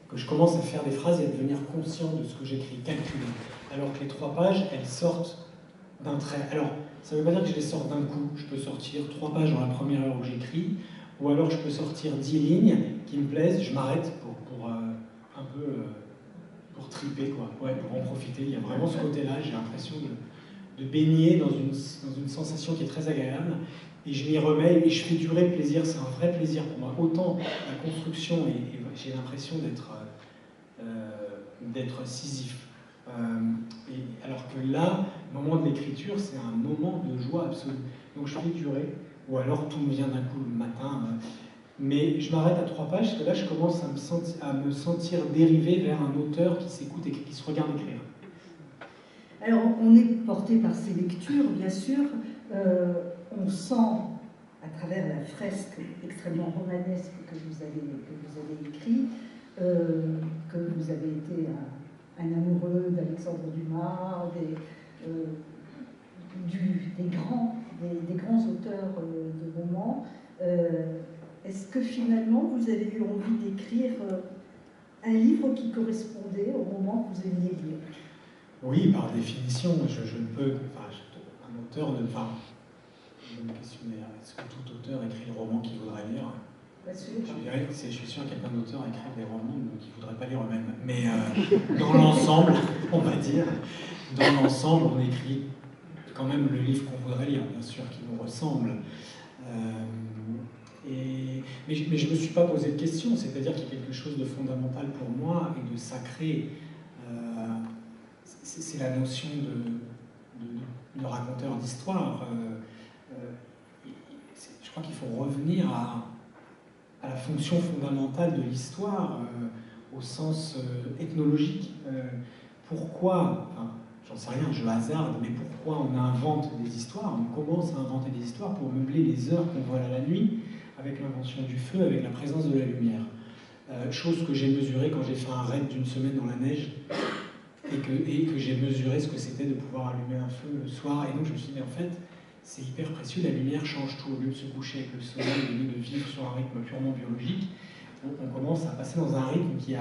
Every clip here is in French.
que je commence à faire des phrases et à devenir conscient de ce que j'écris, calculer. Alors que les 3 pages, elles sortent d'un trait. Alors, ça ne veut pas dire que je les sors d'un coup. Je peux sortir 3 pages dans la première heure où j'écris, ou alors je peux sortir 10 lignes qui me plaisent, je m'arrête pour un peu pour triper, quoi. Ouais, pour en profiter. Il y a vraiment ce côté-là, j'ai l'impression de baigner dans une sensation qui est très agréable, et je m'y remets et je fais durer le plaisir. C'est un vrai plaisir pour moi. Autant la construction, et j'ai l'impression d'être Sisyphe. Alors que là, le moment de l'écriture, c'est un moment de joie absolue. Donc je fais durer, ou alors tout me vient d'un coup le matin. Mais je m'arrête à 3 pages, parce que là, je commence à me sentir dériver vers un auteur qui s'écoute et qui se regarde écrire. Alors, on est porté par ces lectures, bien sûr. On sent, à travers la fresque extrêmement romanesque que vous avez écrite, que vous avez été un amoureux d'Alexandre Dumas, des grands auteurs de romans. Est-ce que finalement vous avez eu envie d'écrire un livre qui correspondait au roman que vous aimiez lire? Oui, par définition, je ne peux. Enfin, un auteur ne. Enfin, je me questionnais, est-ce que tout auteur écrit le roman qu'il voudrait lire? Je suis sûr qu'il y a plein d'auteurs écrivent des romans qu'ils ne voudraient pas lire eux-mêmes. Mais dans l'ensemble, on va dire, dans l'ensemble, on écrit quand même le livre qu'on voudrait lire, bien sûr, qui nous ressemble. Mais je ne me suis pas posé de question, c'est-à-dire qu'il y a quelque chose de fondamental pour moi et de sacré. C'est la notion de raconteur d'histoire. Je crois qu'il faut revenir à la fonction fondamentale de l'histoire au sens ethnologique. Pourquoi, enfin, j'en sais rien, je hasarde, mais pourquoi on invente des histoires? On commence à inventer des histoires pour meubler les heures qu'on voit à la nuit, avec l'invention du feu, avec la présence de la lumière. Chose que j'ai mesurée quand j'ai fait un raid d'une semaine dans la neige, et que j'ai mesuré ce que c'était de pouvoir allumer un feu le soir. Et donc je me suis dit, mais en fait, c'est hyper précieux, la lumière change tout. Au lieu de se coucher avec le soleil, au lieu de vivre sur un rythme purement biologique, on commence à passer dans un rythme qui est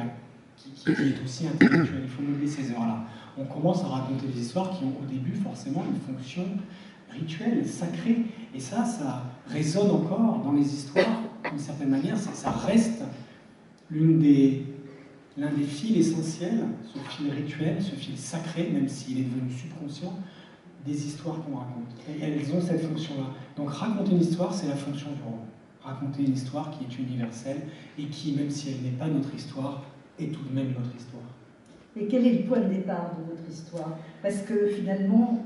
aussi intellectuel. Il faut meubler ces heures-là. On commence à raconter des histoires qui ont au début forcément une fonction rituelle, sacrée. Et ça résonne encore dans les histoires, d'une certaine manière. Ça reste l'un des fils essentiels, ce fil rituel, ce fil sacré, même s'il est devenu subconscient, des histoires qu'on raconte. Et elles ont cette fonction-là. Donc raconter une histoire, c'est la fonction du roman. Raconter une histoire qui est universelle et qui, même si elle n'est pas notre histoire, est tout de même notre histoire. Et quel est le point de départ de votre histoire? Parce que finalement,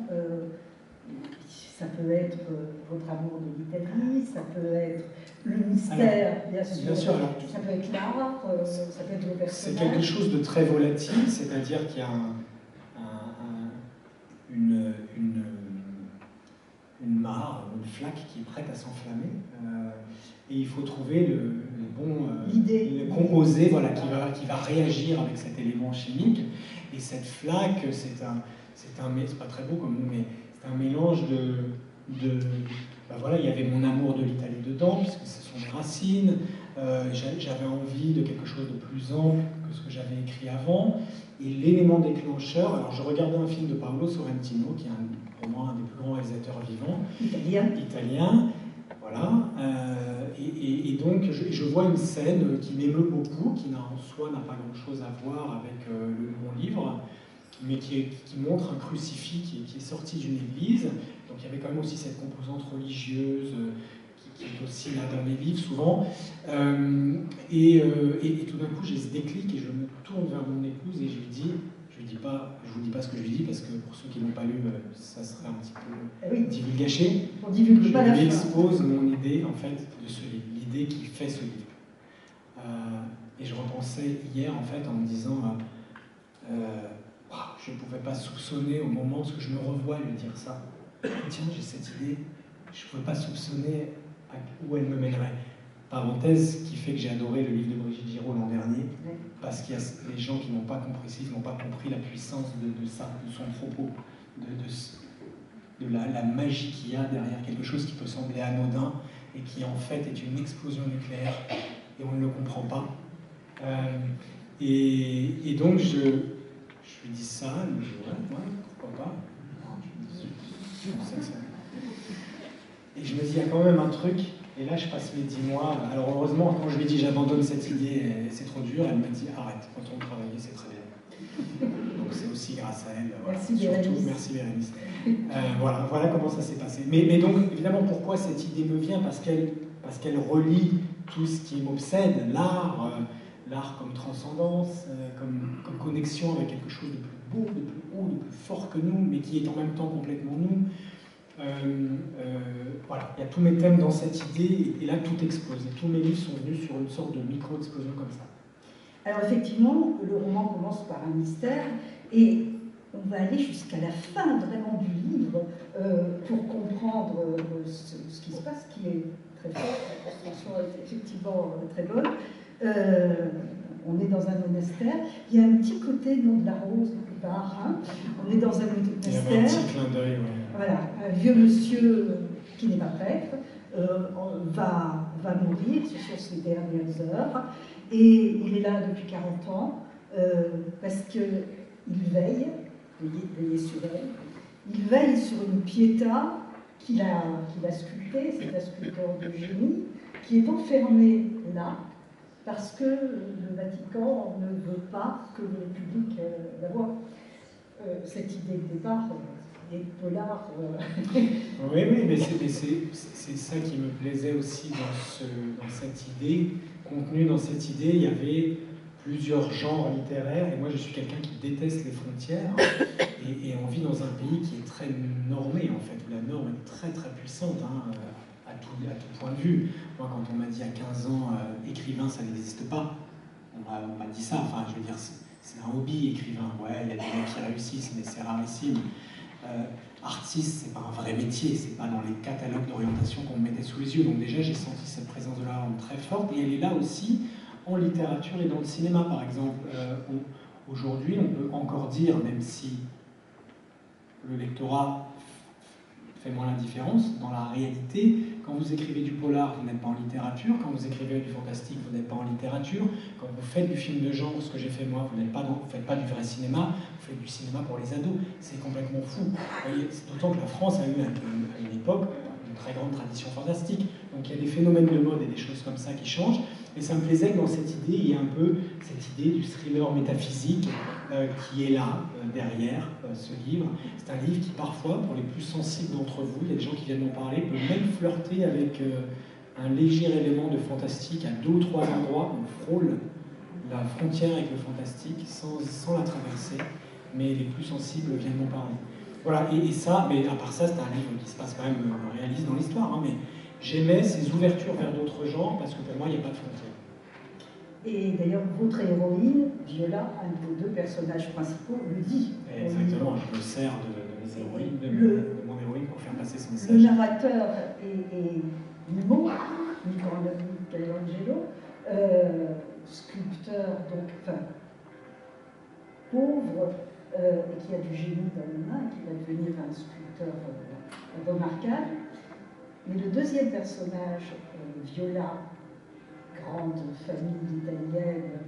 ça peut être votre amour de l'Italie, ça peut être le mystère, bien sûr, alors, ça peut être l'art, ça peut être le personnage. C'est quelque chose de très volatile, c'est-à-dire qu'il y a une mare, une flaque qui est prête à s'enflammer, et il faut trouver le composé, voilà, qui va réagir avec cet élément chimique. Et cette flaque, c'est pas très beau comme mot, mais c'est un mélange voilà, il y avait mon amour de l'Italie dedans, puisque ce sont des racines. J'avais envie de quelque chose de plus ample que ce que j'avais écrit avant. Et l'élément déclencheur, alors je regardais un film de Paolo Sorrentino, qui est pour moi un des plus grands réalisateurs vivants. Italien, voilà. Et donc je vois une scène qui m'émeut beaucoup, qui en soi n'a pas grand-chose à voir avec mon livre, mais qui montre un crucifix qui est sorti d'une église. Donc il y avait quand même aussi cette composante religieuse qui est aussi là dans mes livres souvent. Et tout d'un coup j'ai ce déclic et je me tourne vers mon épouse et je lui dis, je vous dis pas ce que je lui dis parce que pour ceux qui n'ont pas lu, ça serait un petit peu divulgaché. Je lui expose mon idée en fait de ce livre, l'idée qui fait ce livre. Et je repensais hier en fait en me disant je ne pouvais pas soupçonner au moment où je me revois lui dire ça. Tiens, j'ai cette idée, je ne pouvais pas soupçonner où elle me mènerait. Parenthèse qui fait que j'ai adoré le livre de Brigitte Giraud l'an dernier, parce qu'il y a des gens qui n'ont pas compris la puissance de ça, de son propos, de la magie qu'il y a derrière quelque chose qui peut sembler anodin et qui en fait est une explosion nucléaire et on ne le comprend pas. Et donc, je lui dis ça, elle me dit ouais, pourquoi pas. Et je me dis, il y a quand même un truc, et là je passe mes 10 mois. Alors heureusement, quand je lui dis j'abandonne cette idée, c'est trop dur, elle me dit arrête, quand on travaille, c'est très bien. Donc c'est aussi grâce à elle. Voilà. Merci Surtout, Bérénice. merci Bérénice. Voilà comment ça s'est passé. Mais donc, évidemment, pourquoi cette idée me vient? Parce qu'elle relie tout ce qui m'obsède, l'art, l'art comme transcendance, comme connexion avec quelque chose de plus beau, de plus haut, de plus fort que nous, mais qui est en même temps complètement nous. Voilà, il y a tous mes thèmes dans cette idée, et là tout explose. Et tous mes livres sont venus sur une sorte de micro-explosion comme ça. Alors effectivement, le roman commence par un mystère, et on va aller jusqu'à la fin vraiment du livre pour comprendre ce qui se passe, qui est très fort, la construction est effectivement très bonne. On est dans un monastère, il y a un petit côté nom de la rose quelque part, hein. On est dans un monastère. Il y avait un petit clin d'œil, ouais. Voilà, un vieux monsieur qui n'est pas prêtre va mourir, ce sont ses dernières heures, et il est là depuis 40 ans parce qu'il veille sur elle, il veille sur une piéta qu'il a sculptée, c'est un sculpteur de génie, qui est enfermé là, parce que le Vatican ne veut pas que le public la voie. Cette idée de départ des polars. Oui, mais c'est ça qui me plaisait aussi dans cette idée. Contenu dans cette idée, il y avait plusieurs genres littéraires, et moi je suis quelqu'un qui déteste les frontières, et on vit dans un pays qui est très normé, en fait, où la norme est très très puissante, hein, à tout point de vue. Moi, quand on m'a dit à 15 ans, écrivain, ça n'existe pas, on m'a dit ça, enfin, je veux dire, c'est un hobby, écrivain. Ouais, il y a des mecs qui réussissent, mais c'est rarissime. Artiste, c'est pas un vrai métier, c'est pas dans les catalogues d'orientation qu'on me mettait sous les yeux. Donc déjà, j'ai senti cette présence de la langue très forte, et elle est là aussi en littérature et dans le cinéma, par exemple. Aujourd'hui, on peut encore dire, même si le lectorat fait moins la différence, dans la réalité, quand vous écrivez du polar, vous n'êtes pas en littérature. Quand vous écrivez du fantastique, vous n'êtes pas en littérature. Quand vous faites du film de genre, ce que j'ai fait moi, vous faites pas du vrai cinéma, vous faites du cinéma pour les ados. C'est complètement fou. D'autant que la France a eu à une époque une très grande tradition fantastique. Donc il y a des phénomènes de mode et des choses comme ça qui changent. Et ça me plaisait que dans cette idée, il y ait un peu cette idée du thriller métaphysique qui est là, derrière ce livre. C'est un livre qui, parfois, pour les plus sensibles d'entre vous, il y a des gens qui viennent m'en parler, peut même flirter avec un léger élément de fantastique à 2 ou 3 endroits. On frôle la frontière avec le fantastique sans la traverser, mais les plus sensibles viennent m'en parler. Voilà, et ça, mais à part ça, c'est un livre qui se passe quand même réaliste dans l'histoire, hein, mais j'aimais ces ouvertures vers d'autres genres parce que pour moi, il n'y a pas de frontière. Et d'ailleurs, votre héroïne, Viola, un de vos 2 personnages principaux, le dit. Exactement, je me sers de mon héroïne pour faire passer son message. Le narrateur est Mimo, Michelangelo, sculpteur, donc, enfin, pauvre, et qui a du génie dans les mains, qui va devenir un sculpteur remarquable. Mais le deuxième personnage, Viola, grande famille italienne,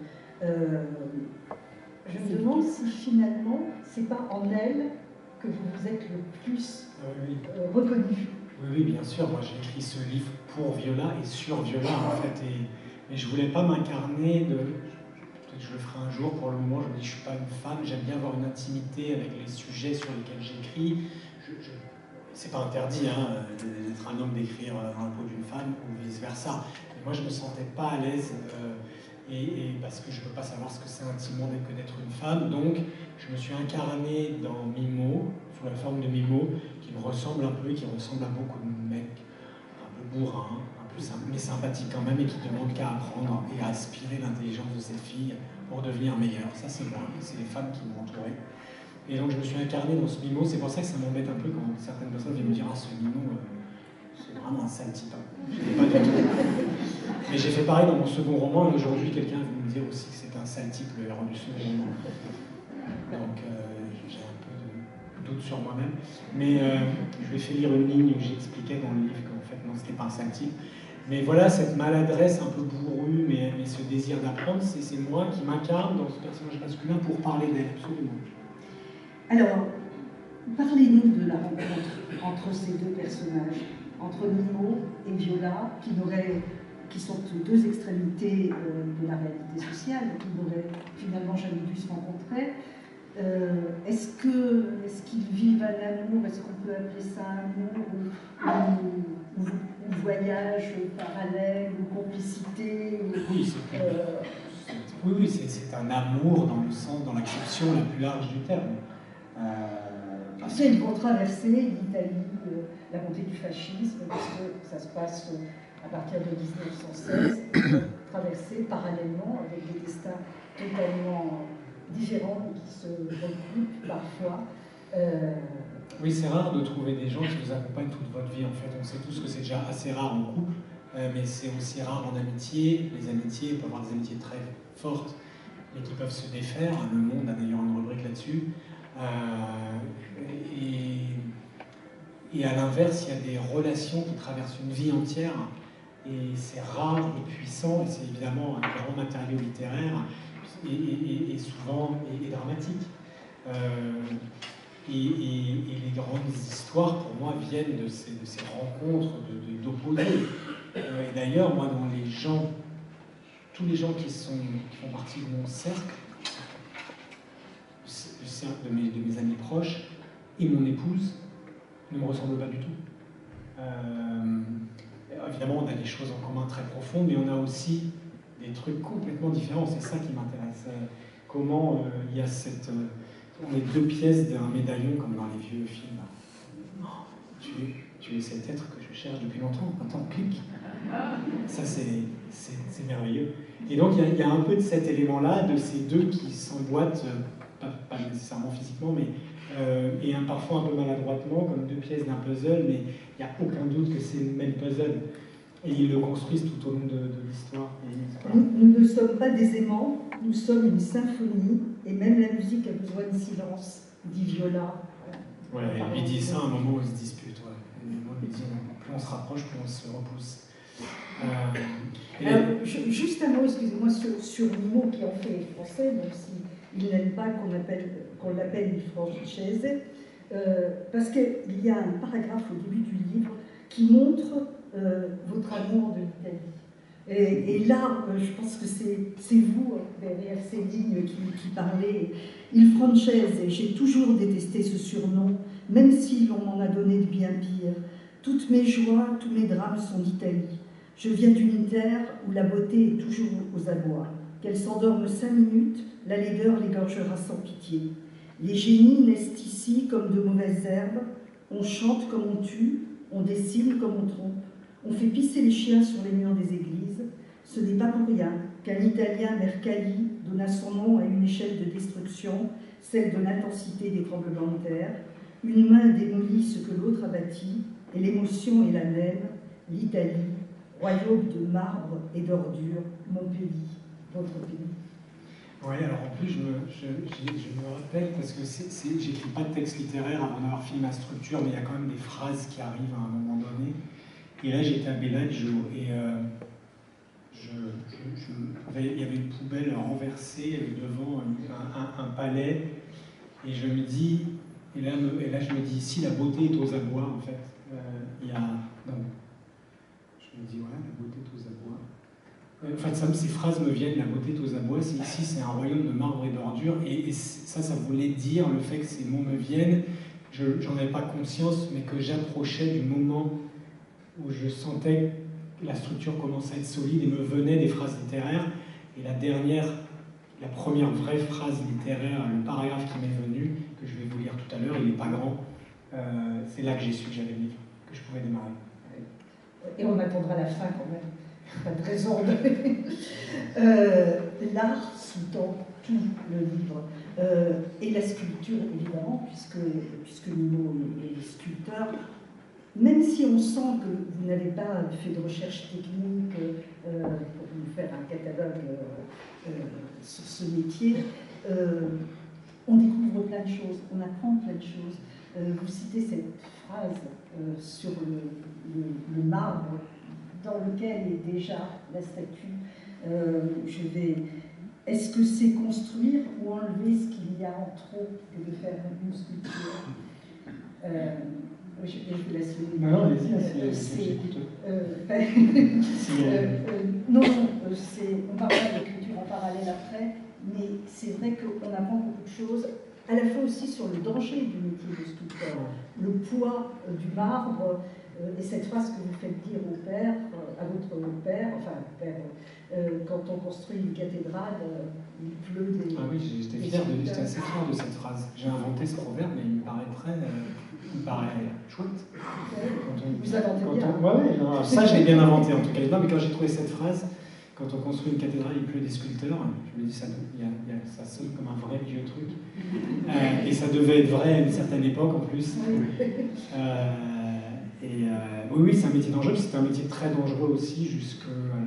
je me demande si finalement, c'est pas en elle que vous vous êtes le plus reconnu. Oui, bien sûr. Moi, j'ai écrit ce livre pour Viola et sur Viola, en fait. Mais je voulais pas m'incarner de... Peut-être que je le ferai un jour. Pour le moment, je me dis, je suis pas une femme. J'aime bien avoir une intimité avec les sujets sur lesquels j'écris. C'est pas interdit hein, d'être un homme, d'écrire dans la peau d'une femme ou vice-versa. Mais moi, je me sentais pas à l'aise, et parce que je peux pas savoir ce que c'est intimement que d'être une femme. Donc, je me suis incarné dans Mimo, sous la forme de Mimo, qui me ressemble un peu, qui ressemble à beaucoup de mecs, un peu bourrins, mais sympathiques quand même, et qui ne demandent qu'à apprendre et à aspirer l'intelligence de cette fille pour devenir meilleure. Ça, c'est moi, c'est les femmes qui m'ont entouré. Et donc je me suis incarné dans ce Mimo, c'est pour ça que ça m'embête un peu quand certaines personnes viennent me dire « Ah, ce Mimo, c'est vraiment un sale type. » Pas du tout. Mais j'ai fait pareil dans mon second roman, et aujourd'hui quelqu'un vient me dire aussi que c'est un sale type, le héros du second roman. Donc j'ai un peu de doute sur moi-même. Mais je lui ai fait lire une ligne où j'expliquais dans le livre qu'en fait non, c'était pas un sale type. Mais voilà, cette maladresse un peu bourrue, mais ce désir d'apprendre, c'est moi qui m'incarne dans ce personnage masculin pour parler d'elle, absolument. Alors, parlez-nous de la rencontre entre ces deux personnages, entre Nimo et Viola, qui sont deux extrémités de la réalité sociale, qui n'auraient finalement jamais dû se rencontrer. Est-ce qu'ils vivent un amour, est-ce qu'on peut appeler ça un amour, ou voyage parallèle, ou complicité Oui, c'est un amour dans le sens, dans l'acception la plus large du terme. Ils vont traverser l'Italie, la montée du fascisme, parce que ça se passe à partir de 1916, traverser parallèlement avec des destins totalement différents qui se recoupent parfois. Oui, c'est rare de trouver des gens qui vous accompagnent toute votre vie. En fait, on sait tous que c'est déjà assez rare en couple, mais c'est aussi rare en amitié. Les amitiés, on peut avoir des amitiés très fortes, mais qui peuvent se défaire. Le Monde a d'ailleurs une rubrique là-dessus. Et à l'inverse, il y a des relations qui traversent une vie entière, et c'est rare et puissant, et c'est évidemment un grand matériau littéraire, et souvent dramatique. Et les grandes histoires, pour moi, viennent de ces rencontres d'opposés. Et d'ailleurs, moi, dans les gens, tous les gens qui font partie de mon cercle, le cercle de mes amis proches, et mon épouse, ne me ressemblent pas du tout. Évidemment, on a des choses en commun très profondes, mais on a aussi des trucs complètement différents. C'est ça qui m'intéresse. Comment il y a on est deux pièces d'un médaillon, comme dans les vieux films. Oh, tu es cet être que je cherche depuis longtemps. Attends, clic. Ça, c'est merveilleux. Et donc, il y a un peu de cet élément-là, de ces deux qui s'emboîtent, pas nécessairement physiquement, mais et parfois un peu maladroitement, comme deux pièces d'un puzzle, mais il n'y a aucun doute que c'est le même puzzle. Et ils le construisent tout au long de l'histoire. Nous ne sommes pas des aimants, nous sommes une symphonie, et même la musique a besoin de silence, dit Viola. Ouais, il dit ça à un moment où ils se disputent. Ouais. Il dit, plus on se rapproche, plus on se repousse. Alors, juste un mot, excusez-moi, sur Nimo qui en fait français, même s'il n'aime pas qu'on l'appelle il Francese, parce qu'il y a un paragraphe au début du livre qui montre votre amour de l'Italie. Et là, je pense que c'est vous, derrière ces lignes, qui parlez. Il Francese, j'ai toujours détesté ce surnom, même si l'on m'en a donné de bien pire. Toutes mes joies, tous mes drames sont d'Italie. Je viens d'une terre où la beauté est toujours aux abois. Qu'elle s'endorme 5 minutes, la laideur l'égorgera sans pitié. Les génies naissent ici comme de mauvaises herbes. On chante comme on tue, on dessine comme on trompe. On fait pisser les chiens sur les murs des églises. Ce n'est pas pour rien qu'un Italien, Mercalli, donna son nom à une échelle de destruction, celle de l'intensité des tremblements de terre. Une main démolit ce que l'autre a bâti, et l'émotion est la même, l'Italie, royaume de marbre et d'ordures, mon pays, votre pays. Oui, alors en plus, je me rappelle, parce que j'écris pas de texte littéraire avant d'avoir fini ma structure, mais il y a quand même des phrases qui arrivent à un moment donné. Et là, j'étais à Bellagio, et il y avait une poubelle renversée devant un palais, et je me dis, et là je me dis, si la beauté est aux abois, en fait, je me dis, ouais, la beauté est aux abois. En fait, ces phrases me viennent, la beauté est aux abois, ici c'est un royaume de marbre et d'ordures, et ça voulait dire le fait que ces mots me viennent, j'en avais pas conscience, mais que j'approchais du moment où je sentais que la structure commençait à être solide et me venaient des phrases littéraires, et la première vraie phrase littéraire, le paragraphe qui m'est venu, que je vais vous lire tout à l'heure, il n'est pas grand, c'est là que j'ai su que j'avais le livre, que je pouvais démarrer. Et on attendra la fin quand même. Pas de raison de... L'art sous-tend tout le livre. Et la sculpture, évidemment, puisque Nimo est sculpteur. Même si on sent que vous n'avez pas fait de recherche technique pour nous faire un catalogue sur ce métier, on découvre plein de choses, on apprend plein de choses. Vous citez cette phrase sur le marbre dans lequel est déjà la statue. Est-ce que c'est construire ou enlever ce qu'il y a en trop que de faire une sculpture? Je vous laisse le dire. Non, allez-y, j'écoute. Non, on parlera d'écriture en parallèle après, mais c'est vrai qu'on apprend beaucoup de choses, à la fois aussi sur le danger du métier de sculpteur, le poids du marbre, et cette phrase que vous faites dire au père, à votre père, quand on construit une cathédrale, il pleut des... Ah oui, j'étais assez fier de cette phrase. J'ai inventé ce proverbe, mais il me paraît chouette. Vous inventez bien. Ouais, ça je l'ai bien inventé en tout cas. Non, mais quand j'ai trouvé cette phrase, quand on construit une cathédrale, il pleut des sculpteurs, je me dis ça sonne comme un vrai vieux truc. Et ça devait être vrai à une certaine époque en plus. Oui, c'est un métier dangereux, c'est un métier très dangereux aussi jusque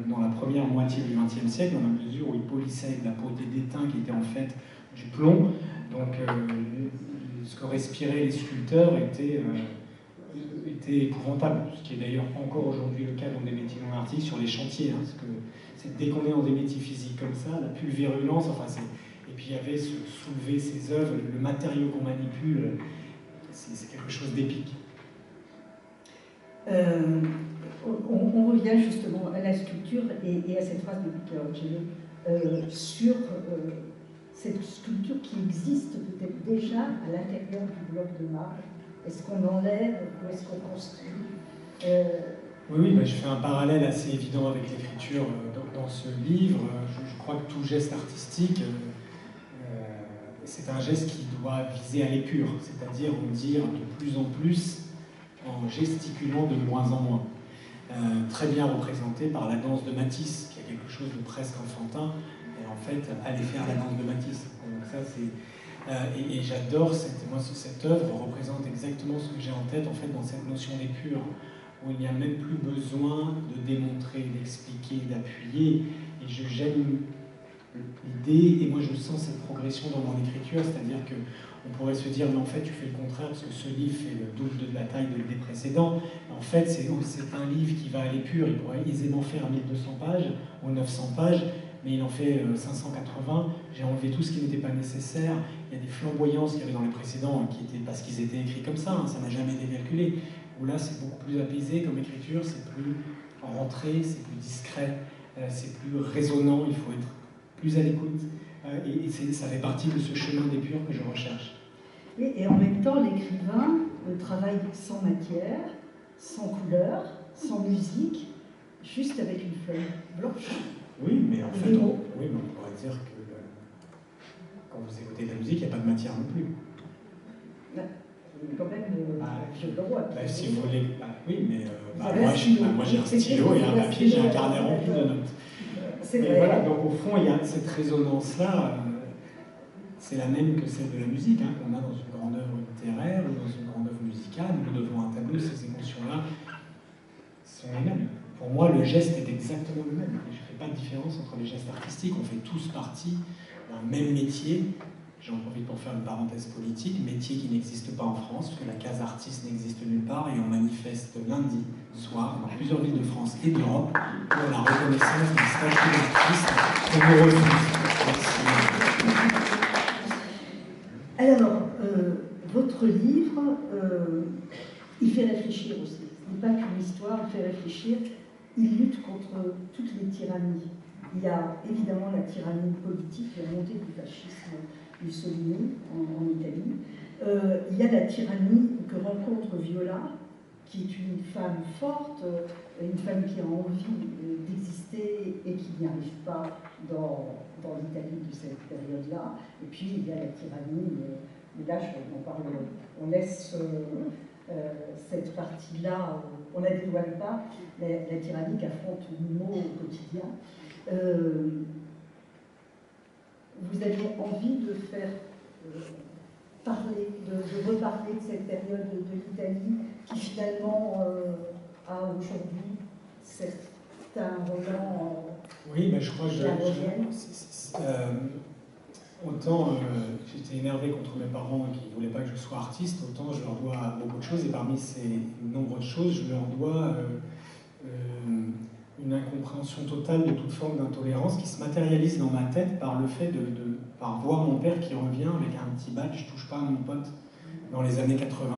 dans la première moitié du XXe siècle, dans la mesure où il polissait avec la peau d'étain qui était en fait du plomb. Donc ce que respiraient les sculpteurs était épouvantable, ce qui est d'ailleurs encore aujourd'hui le cas dans des métiers non artistiques sur les chantiers. Parce que dès qu'on est dans des métiers physiques comme ça, la pulvérulence, et puis il y avait soulever ces œuvres, le matériau qu'on manipule, c'est quelque chose d'épique. On revient justement à la sculpture et à cette phrase de Michelangelo sur cette sculpture qui existe peut-être déjà à l'intérieur du bloc de marbre. Est-ce qu'on enlève ou est-ce qu'on construit Oui, je fais un parallèle assez évident avec l'écriture dans ce livre. Je crois que tout geste artistique, c'est un geste qui doit viser à l'épure, c'est-à-dire en dire de plus en plus en gesticulant de moins en moins. Très bien représenté par la danse de Matisse, qui a quelque chose de presque enfantin, et en fait, aller faire la danse de Matisse. Donc ça, et j'adore cette œuvre représente exactement ce que j'ai en tête, en fait, dans cette notion d'épure, où il n'y a même plus besoin de démontrer, d'expliquer, d'appuyer, et j'aime l'idée, et moi je sens cette progression dans mon écriture, c'est-à-dire que on pourrait se dire, mais en fait, tu fais le contraire, parce que ce livre fait le double de la taille des précédents. En fait, c'est un livre qui va à l'épure. Il pourrait aisément faire 1200 pages ou 900 pages, mais il en fait 580. J'ai enlevé tout ce qui n'était pas nécessaire. Il y a des flamboyances qu'il y avait dans les précédents, qui étaient, parce qu'ils étaient écrits comme ça, ça n'a jamais été calculé. Où là, c'est beaucoup plus apaisé comme écriture, c'est plus rentré, c'est plus discret, c'est plus résonnant, il faut être plus à l'écoute. Et ça fait partie de ce chemin d'épure que je recherche. Et en même temps, l'écrivain travaille sans matière, sans couleur, sans musique, juste avec une feuille blanche. Oui, mais en fait, on pourrait dire que quand vous écoutez de la musique, il n'y a pas de matière non plus. Quand même, je le vois. Si vous voulez, oui, mais moi j'ai un stylo et un papier, j'ai un carnet rempli de notes. C'est vrai. Voilà, donc au fond, il y a cette résonance-là, c'est la même que celle de la musique, qu'on a dans une grande œuvre littéraire ou dans une grande œuvre musicale, ou devant un tableau, ces émotions-là sont les mêmes. Pour moi, le geste est exactement le même. Je ne fais pas de différence entre les gestes artistiques, on fait tous partie d'un même métier. J'en profite pour faire une parenthèse politique, métier qui n'existe pas en France, parce que la case artiste n'existe nulle part, et on manifeste lundi soir dans plusieurs villes de France et d'Europe pour la reconnaissance des statuts d'artistes qu'on nous refuse. Alors, votre livre, il fait réfléchir aussi. Ce n'est pas qu'une histoire, il fait réfléchir. Il lutte contre toutes les tyrannies. Il y a évidemment la tyrannie politique, la montée du fascisme Mussolini en Italie. Il y a la tyrannie que rencontre Viola, qui est une femme forte, une femme qui a envie d'exister et qui n'y arrive pas dans l'Italie de cette période-là. Et puis il y a la tyrannie, mais là on laisse cette partie-là, on ne la dévoile pas, la tyrannie qu'affronte Mimo au quotidien. Vous aviez envie de faire parler, de reparler de cette période de l'Italie qui finalement a aujourd'hui certains romans. Oui, mais je crois que autant j'étais énervé contre mes parents qui ne voulaient pas que je sois artiste, autant je leur dois beaucoup de choses, et parmi ces nombreuses choses, je leur dois une incompréhension totale de toute forme d'intolérance qui se matérialise dans ma tête par le fait par voir mon père qui revient avec un petit badge « je touche pas à mon pote » dans les années 80.